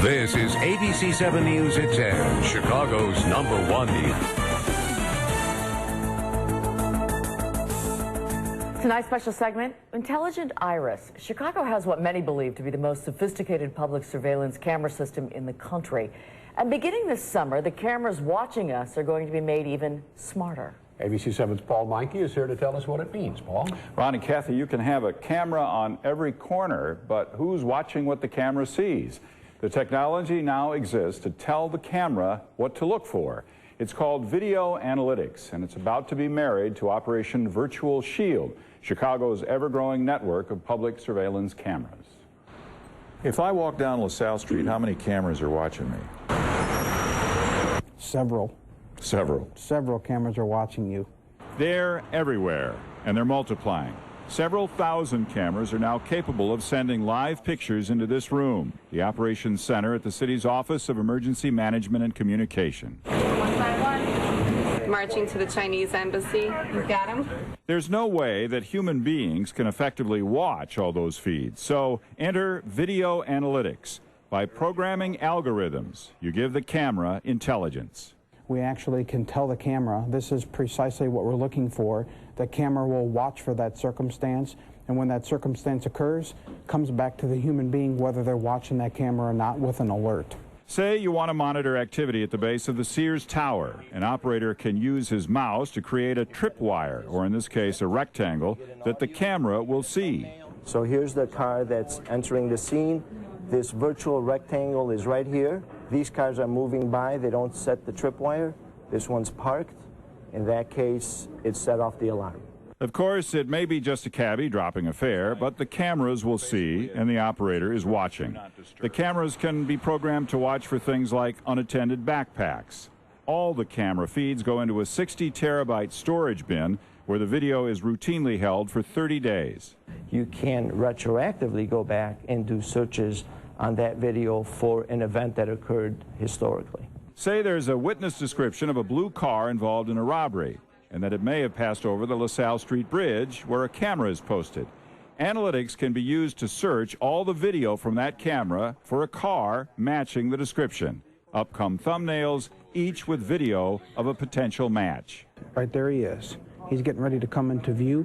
This is ABC 7 News at 10, Chicago's #1 news. Tonight's special segment, Intelligent Iris. Chicago has what many believe to be the most sophisticated public surveillance camera system in the country. And beginning this summer, the cameras watching us are going to be made even smarter. ABC 7's Paul Meinke is here to tell us what it means. Paul? Ron and Kathy, you can have a camera on every corner, but who's watching what the camera sees? The technology now exists to tell the camera what to look for. It's called video analytics, and it's about to be married to Operation Virtual Shield, Chicago's ever-growing network of public surveillance cameras. If I walk down LaSalle Street, how many cameras are watching me? Several. Several cameras are watching you. They're everywhere, and they're multiplying. Several thousand cameras are now capable of sending live pictures into this room, the operations center at the city's Office of Emergency Management and Communication. 151, marching to the Chinese embassy. You got him? There's no way that human beings can effectively watch all those feeds, so enter video analytics. By programming algorithms, you give the camera intelligence. We actually can tell the camera, this is precisely what we're looking for. The camera will watch for that circumstance, and when that circumstance occurs, comes back to the human being, whether they're watching that camera or not, with an alert. Say you want to monitor activity at the base of the Sears Tower. An operator can use his mouse to create a tripwire, or in this case, a rectangle, that the camera will see. So here's the car that's entering the scene. This virtual rectangle is right here. These cars are moving by. They don't set the tripwire. This one's parked. In that case, it set off the alarm. Of course, it may be just a cabbie dropping a fare, but the cameras will see, and the operator is watching. The cameras can be programmed to watch for things like unattended backpacks. All the camera feeds go into a 60-terabyte storage bin where the video is routinely held for 30 days. You can retroactively go back and do searches on that video for an event that occurred historically. Say there's a witness description of a blue car involved in a robbery, and that it may have passed over the LaSalle Street Bridge where a camera is posted. Analytics can be used to search all the video from that camera for a car matching the description. Up come thumbnails, each with video of a potential match. Right there he is. He's getting ready to come into view,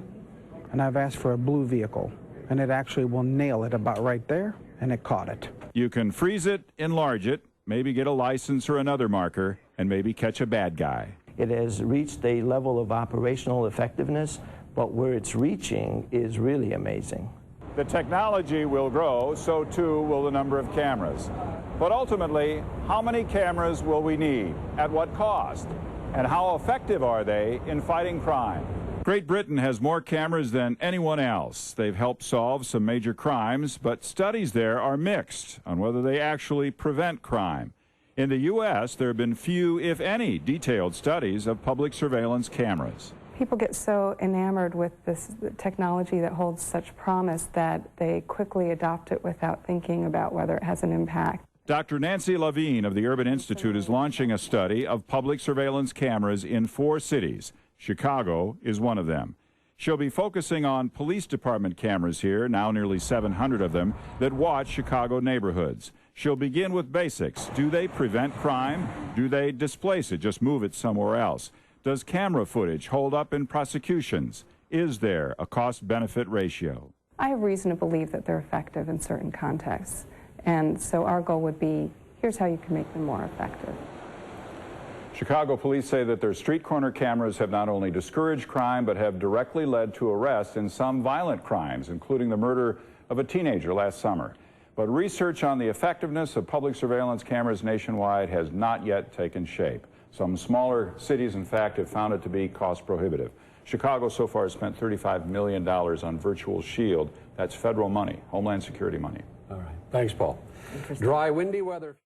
and I've asked for a blue vehicle, and it actually will nail it about right there, and it caught it. You can freeze it, enlarge it, maybe get a license or another marker, and maybe catch a bad guy. It has reached a level of operational effectiveness, but where it's reaching is really amazing. The technology will grow, so too will the number of cameras. But ultimately, how many cameras will we need? At what cost? And how effective are they in fighting crime? Great Britain has more cameras than anyone else. They've helped solve some major crimes, but studies there are mixed on whether they actually prevent crime. In the U.S., there have been few, if any, detailed studies of public surveillance cameras. People get so enamored with this technology that holds such promise that they quickly adopt it without thinking about whether it has an impact. Dr. Nancy Levine of the Urban Institute is launching a study of public surveillance cameras in 4 cities. Chicago is one of them. She'll be focusing on police department cameras here, now nearly 700 of them, that watch Chicago neighborhoods. She'll begin with basics. Do they prevent crime? Do they displace it, just move it somewhere else? Does camera footage hold up in prosecutions? Is there a cost-benefit ratio? I have reason to believe that they're effective in certain contexts. And so our goal would be, here's how you can make them more effective. Chicago police say that their street corner cameras have not only discouraged crime, but have directly led to arrests in some violent crimes, including the murder of a teenager last summer. But research on the effectiveness of public surveillance cameras nationwide has not yet taken shape. Some smaller cities, in fact, have found it to be cost prohibitive. Chicago so far has spent $35 million on Virtual Shield. That's federal money, Homeland Security money. All right. Thanks, Paul. Dry, windy weather.